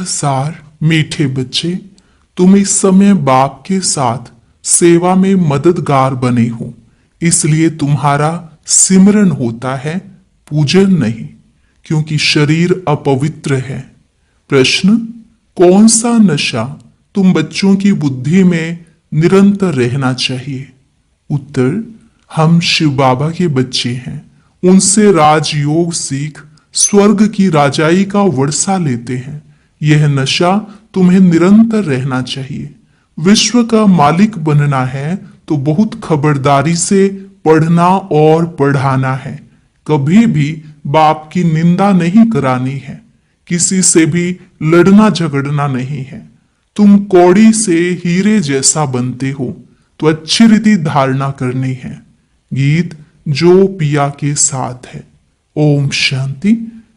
सार मीठे बच्चे, तुम इस समय बाप के साथ सेवा में मददगार बने हो, इसलिए तुम्हारा सिमरन होता है, पूजन नहीं, क्योंकि शरीर अपवित्र है। प्रश्न, कौन सा नशा तुम बच्चों की बुद्धि में निरंतर रहना चाहिए? उत्तर, हम शिव बाबा के बच्चे हैं, उनसे राजयोग सीख स्वर्ग की राजाई का वर्षा लेते हैं। यह नशा तुम्हें निरंतर रहना चाहिए। विश्व का मालिक बनना है तो बहुत खबरदारी से पढ़ना और पढ़ाना है। कभी भी बाप की निंदा नहीं करानी है, किसी से भी लड़ना झगड़ना नहीं है। तुम कौड़ी से हीरे जैसा बनते हो तो अच्छी रीति धारणा करनी है। गीत जो पिया के साथ है। ओम शांति।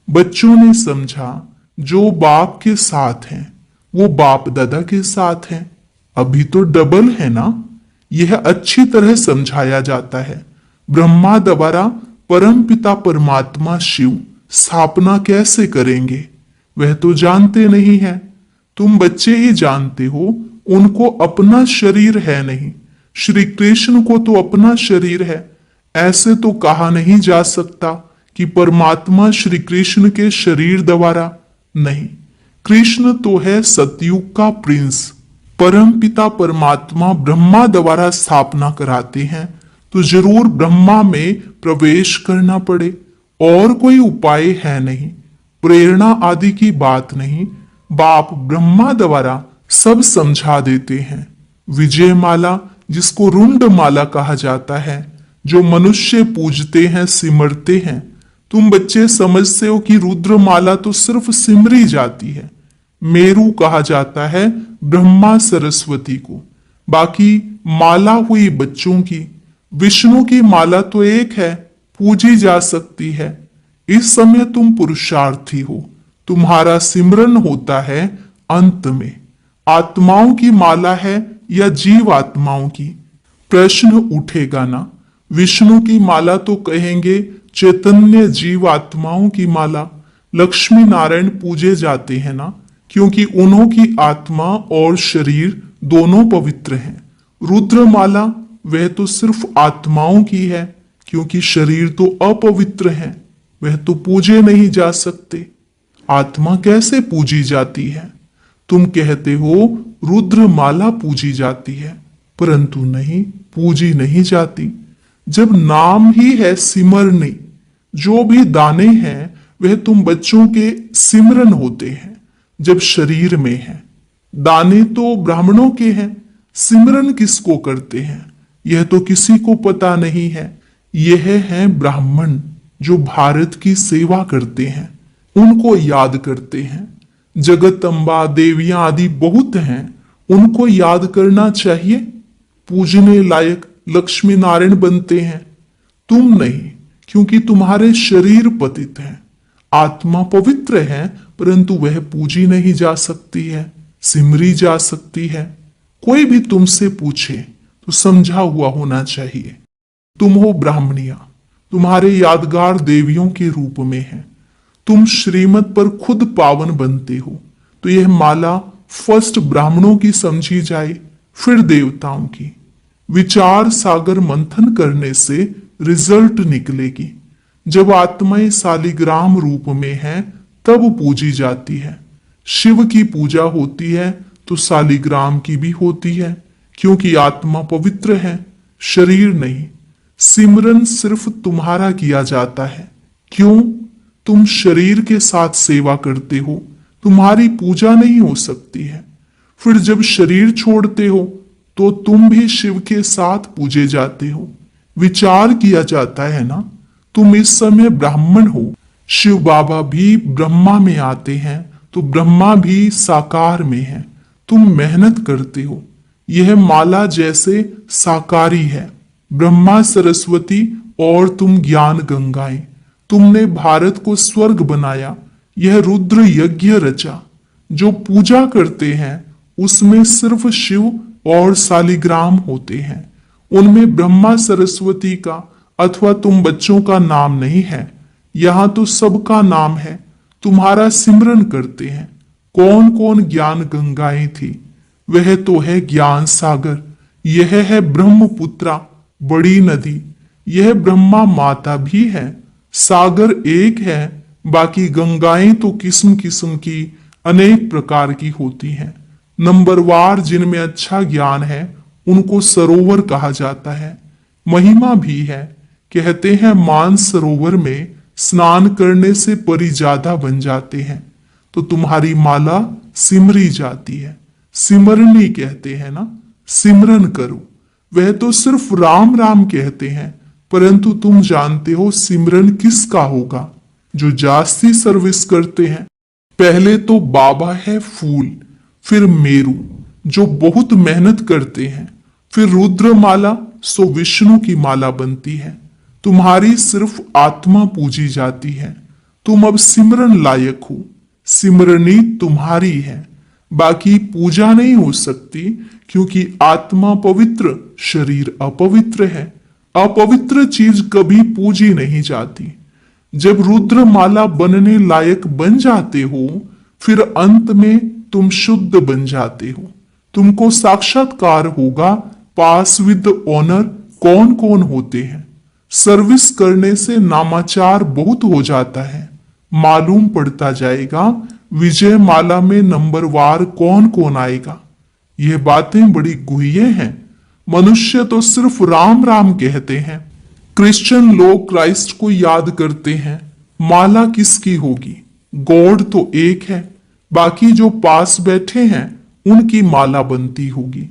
बच्चों ने समझा जो बाप के साथ हैं वो बाप दादा के साथ हैं। अभी तो डबल है ना। यह अच्छी तरह समझाया जाता है। ब्रह्मा द्वारा परम पिता परमात्मा शिव स्थापना कैसे करेंगे वह तो जानते नहीं है। तुम बच्चे ही जानते हो, उनको अपना शरीर है नहीं। श्री कृष्ण को तो अपना शरीर है। ऐसे तो कहा नहीं जा सकता कि परमात्मा श्री कृष्ण के शरीर द्वारा नहीं। कृष्ण तो है सतयुग का प्रिंस। परम पिता परमात्मा ब्रह्मा द्वारा स्थापना कराते हैं तो जरूर ब्रह्मा में प्रवेश करना पड़े, और कोई उपाय है नहीं। प्रेरणा आदि की बात नहीं, बाप ब्रह्मा द्वारा सब समझा देते हैं। विजय माला, जिसको रुंड माला कहा जाता है, जो मनुष्य पूजते हैं सिमरते हैं। तुम बच्चे समझते हो कि रुद्र माला तो सिर्फ सिमरी जाती है। मेरू कहा जाता है ब्रह्मा सरस्वती को, बाकी माला हुई बच्चों की। विष्णु की माला तो एक है, पूजी जा सकती है। इस समय तुम पुरुषार्थी हो, तुम्हारा सिमरन होता है अंत में। आत्माओं की माला है या जीव आत्माओं की? प्रश्न उठेगा ना। विष्णु की माला तो कहेंगे चैतन्य जीव आत्माओं की माला। लक्ष्मी नारायण पूजे जाते हैं ना, क्योंकि उन्हों की आत्मा और शरीर दोनों पवित्र हैं। रुद्र माला वह तो सिर्फ आत्माओं की है, क्योंकि शरीर तो अपवित्र है, वह तो पूजे नहीं जा सकते। आत्मा कैसे पूजी जाती है? तुम कहते हो रुद्र माला पूजी जाती है, परंतु नहीं, पूजी नहीं जाती। जब नाम ही है सिमरनी, जो भी दाने हैं वह तुम बच्चों के सिमरन होते हैं जब शरीर में है। दाने तो ब्राह्मणों के हैं, सिमरन किसको करते हैं यह तो किसी को पता नहीं है। यह है ब्राह्मण जो भारत की सेवा करते हैं, उनको याद करते हैं। जगतम्बा देवियां आदि बहुत हैं, उनको याद करना चाहिए। पूजने लायक लक्ष्मी नारायण बनते हैं, तुम नहीं, क्योंकि तुम्हारे शरीर पतित हैं। आत्मा पवित्र है, परंतु वह पूजी नहीं जा सकती है, सिमरी जा सकती है। कोई भी तुमसे पूछे तो समझा हुआ होना चाहिए। तुम हो ब्राह्मणिया, तुम्हारे यादगार देवियों के रूप में है। तुम श्रीमत पर खुद पावन बनते हो, तो यह माला फर्स्ट ब्राह्मणों की समझी जाए, फिर देवताओं की। विचार सागर मंथन करने से रिजल्ट निकलेगी। जब आत्माएं सालिग्राम रूप में हैं, तब पूजी जाती है। शिव की पूजा होती है तो सालिग्राम की भी होती है, क्योंकि आत्मा पवित्र है, शरीर नहीं। सिमरन सिर्फ तुम्हारा किया जाता है। क्यों? तुम शरीर के साथ सेवा करते हो, तुम्हारी पूजा नहीं हो सकती है। फिर जब शरीर छोड़ते हो तो तुम भी शिव के साथ पूजे जाते हो। विचार किया जाता है ना, तुम इस समय ब्राह्मण हो। शिव बाबा भी ब्रह्मा में आते हैं तो ब्रह्मा भी साकार में है। तुम मेहनत करते हो। यह माला जैसे साकारी है। ब्रह्मा सरस्वती और तुम ज्ञान गंगाएं। तुमने भारत को स्वर्ग बनाया। यह रुद्र यज्ञ रचा। जो पूजा करते हैं उसमें सिर्फ शिव और सालिग्राम होते हैं। उनमें ब्रह्मा सरस्वती का अथवा तुम बच्चों का नाम नहीं है। यहां तो सबका नाम है। तुम्हारा सिमरन करते हैं। कौन कौन ज्ञान गंगाएं थी? वह तो है ज्ञान सागर। यह है ब्रह्मपुत्रा, बड़ी नदी। यह ब्रह्मा माता भी है। सागर एक है, बाकी गंगाएं तो किस्म किस्म की अनेक प्रकार की होती हैं। नंबरवार जिनमें अच्छा ज्ञान है उनको सरोवर कहा जाता है। महिमा भी है। कहते हैं मानस सरोवर में स्नान करने से परी ज्यादा बन जाते हैं। तो तुम्हारी माला सिमरी जाती है। सिमरनी कहते हैं ना, सिमरन करो। वह तो सिर्फ राम राम कहते हैं, परंतु तुम जानते हो सिमरन किसका होगा? जो जास्ती सर्विस करते हैं। पहले तो बाबा है फूल, फिर मेरू जो बहुत मेहनत करते हैं, फिर रुद्रमाला सो विष्णु की माला बनती है। तुम्हारी सिर्फ आत्मा पूजी जाती है। तुम अब सिमरन लायक हो। सिमरनी तुम्हारी है, बाकी पूजा नहीं हो सकती, क्योंकि आत्मा पवित्र, शरीर अपवित्र है। अपवित्र चीज कभी पूजी नहीं जाती। जब रुद्रमाला बनने लायक बन जाते हो, फिर अंत में तुम शुद्ध बन जाते हो। तुमको साक्षात्कार होगा पास विद ऑनर कौन कौन होते हैं। सर्विस करने से नामाचार बहुत हो जाता है। मालूम पड़ता जाएगा विजय माला में नंबरवार कौन कौन आएगा। यह बातें बड़ी गुह्य हैं। मनुष्य तो सिर्फ राम राम कहते हैं। क्रिश्चियन लोग क्राइस्ट को याद करते हैं। माला किसकी होगी? गॉड तो एक है, बाकी जो पास बैठे हैं उनकी माला बनती होगी।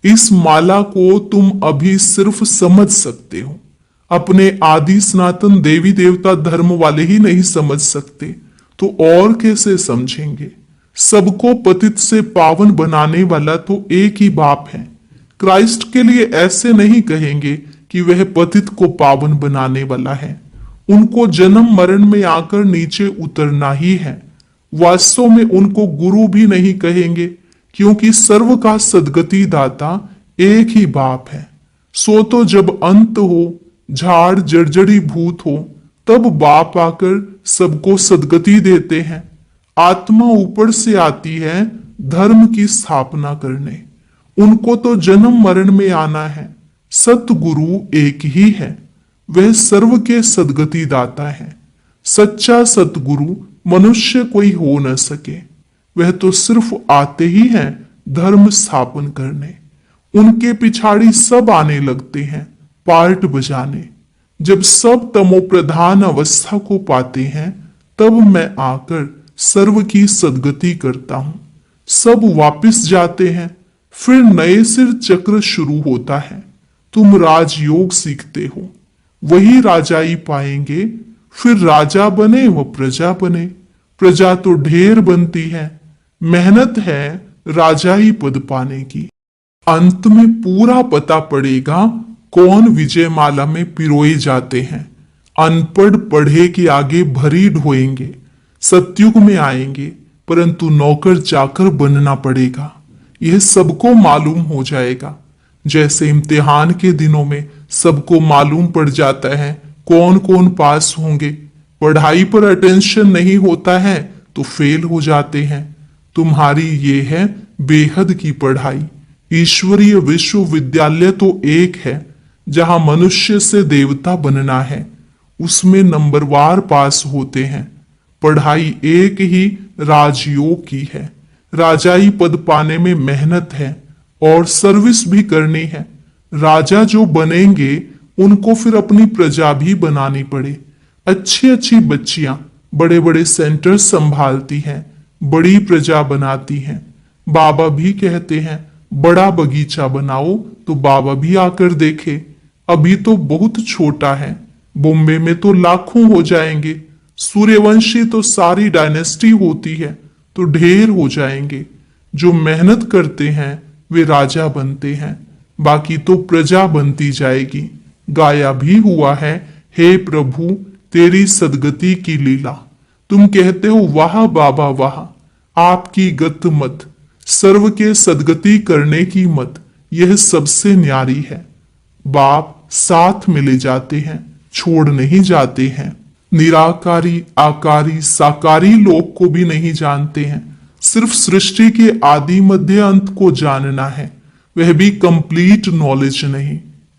इस माला को तुम अभी सिर्फ समझ सकते हो। अपने आदि सनातन देवी देवता धर्म वाले ही नहीं समझ सकते, तो और कैसे समझेंगे? सबको पतित से पावन बनाने वाला तो एक ही बाप है। क्राइस्ट के लिए ऐसे नहीं कहेंगे कि वह पतित को पावन बनाने वाला है। उनको जन्म मरण में आकर नीचे उतरना ही है। वास्तव में उनको गुरु भी नहीं कहेंगे, क्योंकि सर्व का सदगति दाता एक ही बाप है। सो तो जब अंत हो, झाड़ जर्जरी भूत हो, तब बाप आकर सबको सदगति देते हैं। आत्मा ऊपर से आती है धर्म की स्थापना करने। उनको तो जन्म मरण में आना है। सतगुरु एक ही है, वह सर्व के सदगति दाता है। सच्चा सतगुरु मनुष्य कोई हो न सके। वह तो सिर्फ आते ही हैं धर्म स्थापन करने। उनके पिछाड़ी सब आने लगते हैं पार्ट बजाने। जब सब तमो प्रधान अवस्था को पाते हैं, तब मैं आकर सर्व की सदगति करता हूं। सब वापिस जाते हैं, फिर नए सिर चक्र शुरू होता है। तुम राजयोग सीखते हो, वही राजाई पाएंगे। फिर राजा बने व प्रजा बने। प्रजा तो ढेर बनती है, मेहनत है राजाई पद पाने की। अंत में पूरा पता पड़ेगा कौन विजयमाला में पिरोए जाते हैं। अनपढ़ पढ़े के आगे भरी ढोएंगे। सतयुग में आएंगे, परंतु नौकर चाकर बनना पड़ेगा। यह सबको मालूम हो जाएगा। जैसे इम्तिहान के दिनों में सबको मालूम पड़ जाता है कौन कौन पास होंगे। पढ़ाई पर अटेंशन नहीं होता है तो फेल हो जाते हैं। तुम्हारी ये है बेहद की पढ़ाई। ईश्वरीय विश्वविद्यालय तो एक है, जहां मनुष्य से देवता बनना है। उसमें नंबरवार पास होते हैं। पढ़ाई एक ही राजयोग की है। राजाई पद पाने में मेहनत है और सर्विस भी करनी है। राजा जो बनेंगे उनको फिर अपनी प्रजा भी बनानी पड़े। अच्छी अच्छी बच्चियां बड़े बड़े सेंटर संभालती हैं, बड़ी प्रजा बनाती हैं। बाबा भी कहते हैं बड़ा बगीचा बनाओ, तो बाबा भी आकर देखे। अभी तो बहुत छोटा है। बॉम्बे में तो लाखों हो जाएंगे। सूर्यवंशी तो सारी डायनेस्टी होती है, तो ढेर हो जाएंगे। जो मेहनत करते हैं वे राजा बनते हैं, बाकी तो प्रजा बनती जाएगी। गाया भी हुआ है, हे प्रभु तेरी सदगति की लीला। तुम कहते हो वाह बाबा वाह, आपकी गत मत, सर्व के सदगति करने की मत, यह सबसे न्यारी है। बाप साथ मिले जाते हैं, छोड़ नहीं जाते हैं। निराकारी आकारी साकारी लोग को भी नहीं जानते हैं। सिर्फ सृष्टि के आदि मध्य अंत को जानना है, वह भी कंप्लीट नॉलेज नहीं।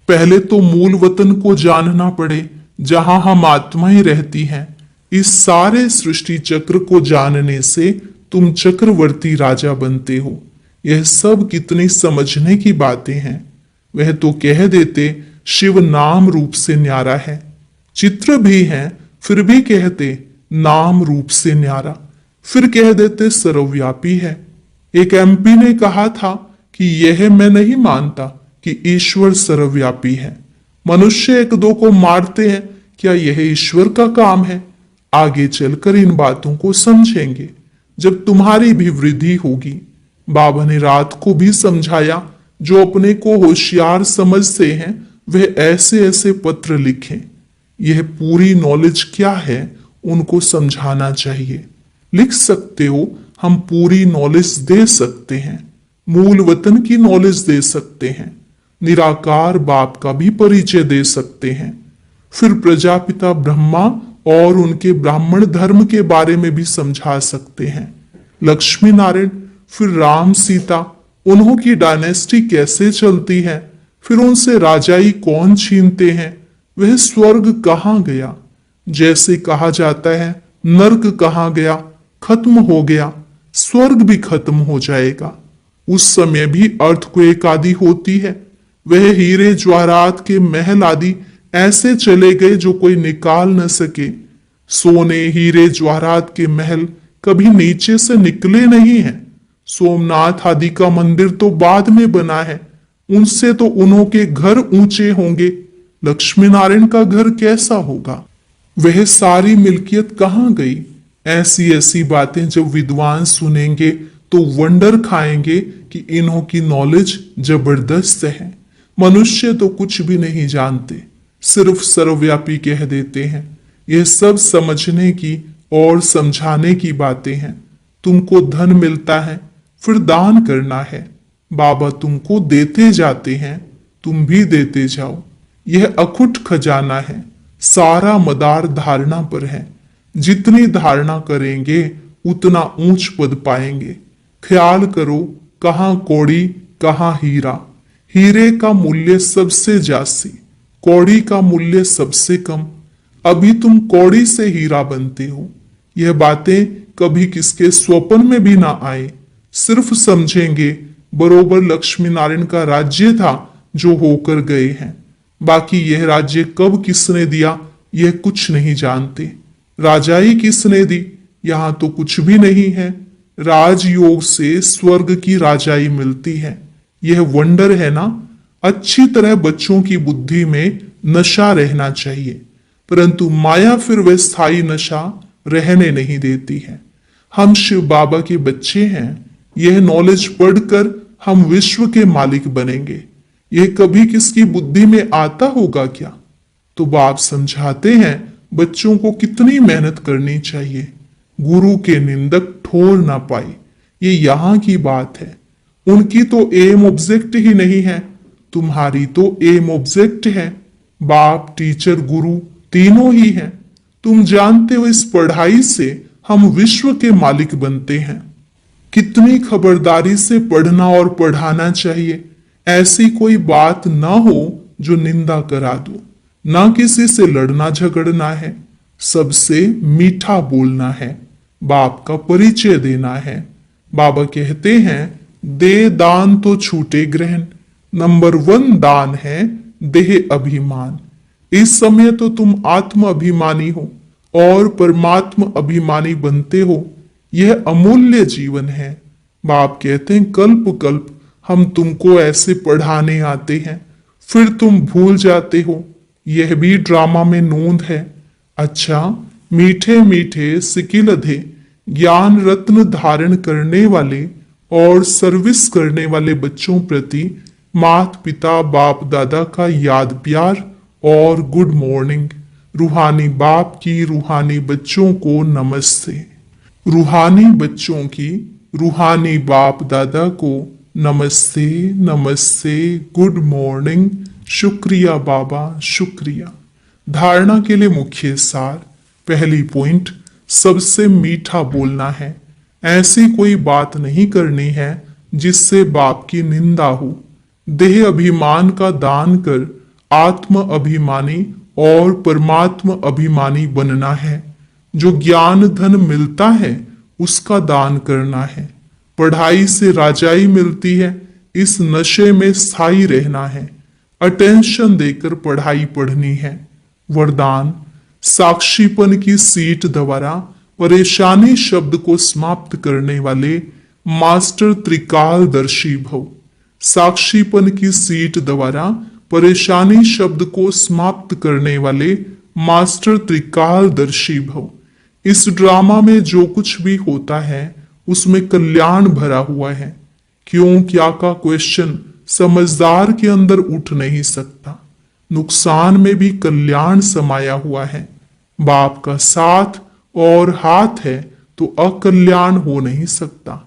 पहले तो मूल वतन को जानना पड़े, जहां हम आत्माएं रहती हैं। इस सारे सृष्टि चक्र को जानने से तुम चक्रवर्ती राजा बनते हो। यह सब कितनी समझने की बातें हैं। वह तो कह देते शिव नाम रूप से न्यारा है, चित्र भी है, फिर भी कहते नाम रूप से न्यारा, फिर कह देते सर्वव्यापी है। एक एमपी ने कहा था कि यह मैं नहीं मानता कि ईश्वर सर्वव्यापी है। मनुष्य एक दो को मारते हैं, क्या यह ईश्वर का काम है? आगे चलकर इन बातों को समझेंगे जब तुम्हारी भी वृद्धि होगी। बाबा ने रात को भी समझाया, जो अपने को होशियार समझते हैं वह ऐसे ऐसे पत्र लिखें। यह पूरी नॉलेज क्या है उनको समझाना चाहिए। लिख सकते हो, हम पूरी नॉलेज दे सकते हैं, मूल वतन की नॉलेज दे सकते हैं, निराकार बाप का भी परिचय दे सकते हैं। फिर प्रजापिता ब्रह्मा और उनके ब्राह्मण धर्म के बारे में भी समझा सकते हैं। लक्ष्मी नारायण, फिर राम सीता, उन्हों की डायनेस्टी कैसे चलती है, फिर उनसे राजाई कौन छीनते हैं, वह स्वर्ग कहाँ गया, जैसे कहा जाता है नर्क कहाँ गया, खत्म हो गया, स्वर्ग भी खत्म हो जाएगा। उस समय भी अर्थक्वेक आदि होती है। वह हीरे ज्वारात के महल आदि ऐसे चले गए जो कोई निकाल न सके। सोने हीरे ज्वारात के महल कभी नीचे से निकले नहीं हैं। सोमनाथ आदि का मंदिर तो बाद में बना है, उनसे तो उन्हों के घर ऊंचे होंगे। लक्ष्मी नारायण का घर कैसा होगा? वह सारी मिल्कियत कहाँ गई? ऐसी ऐसी बातें जब विद्वान सुनेंगे तो वंडर खाएंगे कि इन्हों की नॉलेज जबरदस्त है। मनुष्य तो कुछ भी नहीं जानते, सिर्फ सर्वव्यापी कह देते हैं। यह सब समझने की और समझाने की बातें हैं। तुमको धन मिलता है, फिर दान करना है। बाबा तुमको देते जाते हैं, तुम भी देते जाओ। यह अखुट खजाना है, सारा मदार धारणा पर है। जितनी धारणा करेंगे उतना ऊंच पद पाएंगे। ख्याल करो, कहाँ कौड़ी कहाँ हीरा। हीरे का मूल्य सबसे जास्ती, कौड़ी का मूल्य सबसे कम। अभी तुम कौड़ी से हीरा बनते हो। यह बातें कभी किसके स्वप्न में भी ना आए। सिर्फ समझेंगे बरोबर लक्ष्मी नारायण का राज्य था जो होकर गए हैं। बाकी यह राज्य कब किसने दिया यह कुछ नहीं जानते। राजाई किसने दी यहां तो कुछ भी नहीं है। राजयोग से स्वर्ग की राजाई मिलती है, यह वंडर है ना। अच्छी तरह बच्चों की बुद्धि में नशा रहना चाहिए, परंतु माया फिर वह स्थायी नशा रहने नहीं देती है। हम शिव बाबा के बच्चे हैं। यह नॉलेज पढ़कर हम विश्व के मालिक बनेंगे। यह कभी किसकी बुद्धि में आता होगा क्या? तो बाप समझाते हैं बच्चों को कितनी मेहनत करनी चाहिए। गुरु के निंदक ठोर ना पाए, ये यहाँ की बात है। उनकी तो एम ऑब्जेक्ट ही नहीं है, तुम्हारी तो एम ऑब्जेक्ट है। बाप, टीचर, गुरु तीनों ही हैं। तुम जानते हो इस पढ़ाई से हम विश्व के मालिक बनते हैं। कितनी खबरदारी से पढ़ना और पढ़ाना चाहिए। ऐसी कोई बात ना हो जो निंदा करा दो। ना किसी से लड़ना झगड़ना है, सबसे मीठा बोलना है, बाप का परिचय देना है। बाबा कहते हैं दे दान तो छूटे ग्रहण। नंबर 1 दान है देह अभिमान। इस समय तो तुम आत्म अभिमानी हो और परमात्म अभिमानी बनते हो। यह अमूल्य जीवन है। बाप कहते हैं कल्प कल्प हम तुमको ऐसे पढ़ाने आते हैं, फिर तुम भूल जाते हो। यह भी ड्रामा में नोंद है। अच्छा, मीठे मीठे सिकिलधे ज्ञान रत्न धारण करने वाले और सर्विस करने वाले बच्चों प्रति माता पिता बाप दादा का याद प्यार और गुड मॉर्निंग। रूहानी बाप की रूहानी बच्चों को नमस्ते। रूहानी बच्चों की रूहानी बाप दादा को नमस्ते नमस्ते, गुड मॉर्निंग। शुक्रिया बाबा, शुक्रिया। धारणा के लिए मुख्य सार। पहली पॉइंट, सबसे मीठा बोलना है। ऐसी कोई बात नहीं करनी है जिससे बाप की निंदा हो। देह अभिमान का दान कर आत्म अभिमानी और परमात्म अभिमानी बनना है। जो ज्ञान धन मिलता है उसका दान करना है। पढ़ाई से राजाई मिलती है, इस नशे में स्थायी रहना है। अटेंशन देकर पढ़ाई पढ़नी है। वरदान, साक्षीपन की सीट द्वारा परेशानी शब्द को समाप्त करने वाले मास्टर त्रिकालदर्शी भव। साक्षीपन की सीट द्वारा परेशानी शब्द को समाप्त करने वाले मास्टर त्रिकालदर्शी भव। इस ड्रामा में जो कुछ भी होता है उसमें कल्याण भरा हुआ है। क्यों क्या का क्वेश्चन समझदार के अंदर उठ नहीं सकता। नुकसान में भी कल्याण समाया हुआ है। बाप का साथ और हाथ है तो अकल्याण हो नहीं सकता।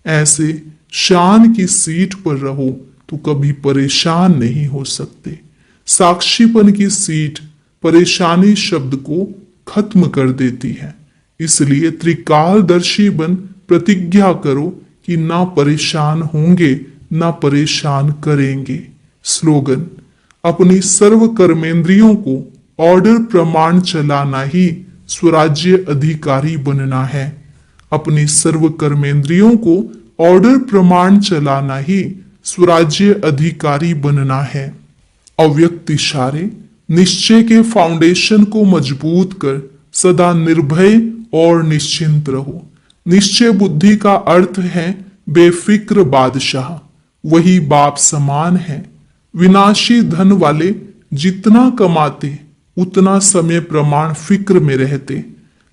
ऐसे शान की सीट पर रहो तो कभी परेशान नहीं हो सकते। साक्षीपन की सीट परेशानी शब्द को खत्म कर देती है। इसलिए त्रिकालदर्शी बन प्रतिज्ञा करो कि ना परेशान होंगे ना परेशान करेंगे। स्लोगन, अपनी सर्व कर्मेंद्रियों को ऑर्डर प्रमाण चलाना ही स्वराज्य अधिकारी बनना है। अपनी सर्व कर्मेंद्रियों को ऑर्डर प्रमाण चलाना ही स्वराज्य अधिकारी बनना है। अव्यक्त इशारे, निश्चय के फाउंडेशन को मजबूत कर सदा निर्भय और निश्चिंत रहो। निश्चय बुद्धि का अर्थ है बेफिक्र बादशाह, वही बाप समान है। विनाशी धन वाले जितना कमाते उतना समय प्रमाण फिक्र में रहते,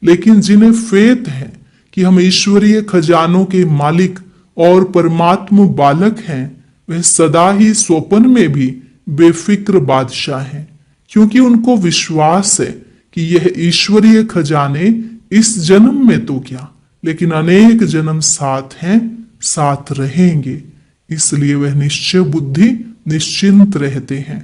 लेकिन जिन्हें फेथ है कि हम ईश्वरीय खजानों के मालिक और परमात्म बालक हैं, वह सदा ही स्वप्न में भी बेफिक्र बादशाह हैं, क्योंकि उनको विश्वास है कि यह ईश्वरीय खजाने इस जन्म में तो क्या, लेकिन अनेक जन्म साथ हैं, साथ रहेंगे। इसलिए वह निश्चय बुद्धि निश्चिंत रहते हैं।